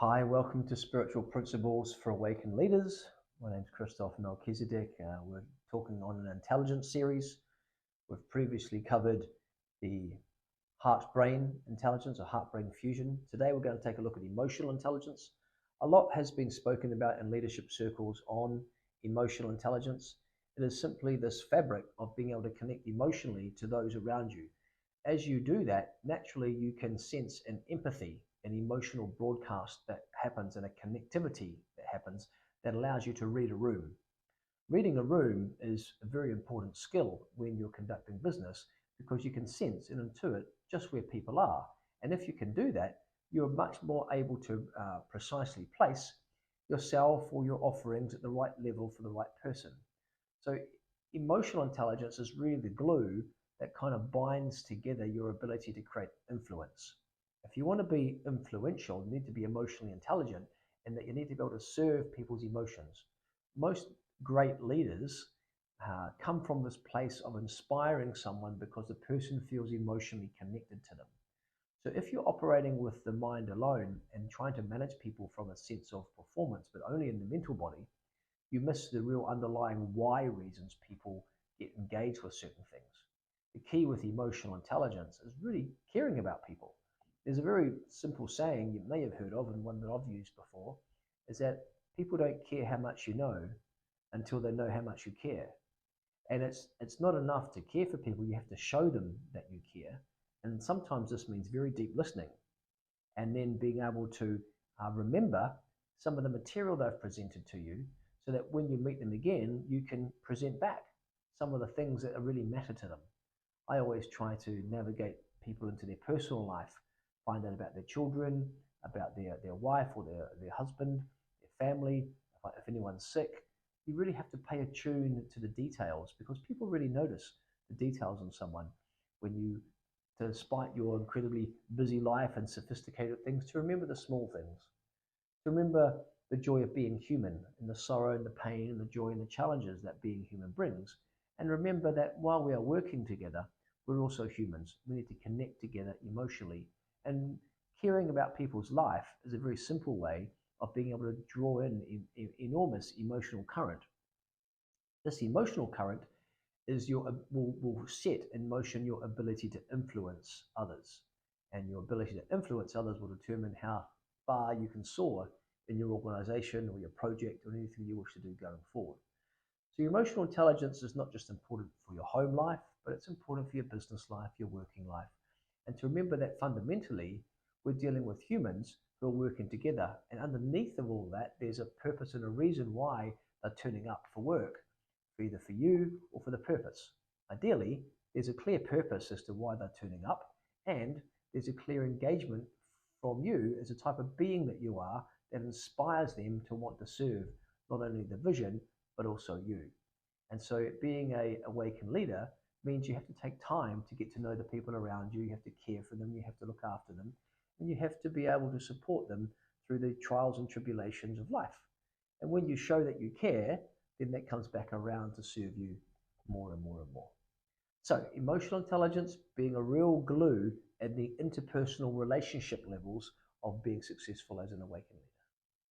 Hi, welcome to Spiritual Principles for Awakened Leaders. My name's Christopher Melchizedek. We're talking on an intelligence series. We've previously covered the heart-brain intelligence or heart-brain fusion. Today we're going to take a look at emotional intelligence. A lot has been spoken about in leadership circles on emotional intelligence. It is simply this fabric of being able to connect emotionally to those around you. As you do that, naturally you can sense an empathy, an emotional broadcast that happens, and a connectivity that happens that allows you to read a room. Reading a room is a very important skill when you're conducting business because you can sense and intuit just where people are. And if you can do that, you're much more able to precisely place yourself or your offerings at the right level for the right person. So emotional intelligence is really the glue that kind of binds together your ability to create influence. If you want to be influential, you need to be emotionally intelligent, and that you need to be able to serve people's emotions. Most great leaders come from this place of inspiring someone because the person feels emotionally connected to them. So if you're operating with the mind alone and trying to manage people from a sense of performance, but only in the mental body, you miss the real underlying why reasons people get engaged with certain things. The key with emotional intelligence is really caring about people. There's a very simple saying you may have heard of, and one that I've used before, is that people don't care how much you know until they know how much you care. And it's not enough to care for people, you have to show them that you care. And sometimes this means very deep listening, and then being able to remember some of the material they've presented to you so that when you meet them again, you can present back some of the things that really matter to them. I always try to navigate people into their personal life, find out about their children, about their wife or their husband, their family, if anyone's sick. You really have to pay attuned to the details because people really notice the details in someone when you, despite your incredibly busy life and sophisticated things, to remember the small things, to remember the joy of being human and the sorrow and the pain and the joy and the challenges that being human brings. And remember that while we are working together, we're also humans. We need to connect together emotionally. And caring about people's life is a very simple way of being able to draw in enormous emotional current. This emotional current will set in motion your ability to influence others. And your ability to influence others will determine how far you can soar in your organization or your project or anything you wish to do going forward. So your emotional intelligence is not just important for your home life, but it's important for your business life, your working life. And to remember that fundamentally, we're dealing with humans who are working together. And underneath of all that, there's a purpose and a reason why they're turning up for work, either for you or for the purpose. Ideally, there's a clear purpose as to why they're turning up, and there's a clear engagement from you as a type of being that you are that inspires them to want to serve not only the vision, but also you. And so being a awakened leader means you have to take time to get to know the people around you. You have to care for them. You have to look after them. And you have to be able to support them through the trials and tribulations of life. And when you show that you care, then that comes back around to serve you more and more and more. So emotional intelligence being a real glue at the interpersonal relationship levels of being successful as an awakened leader.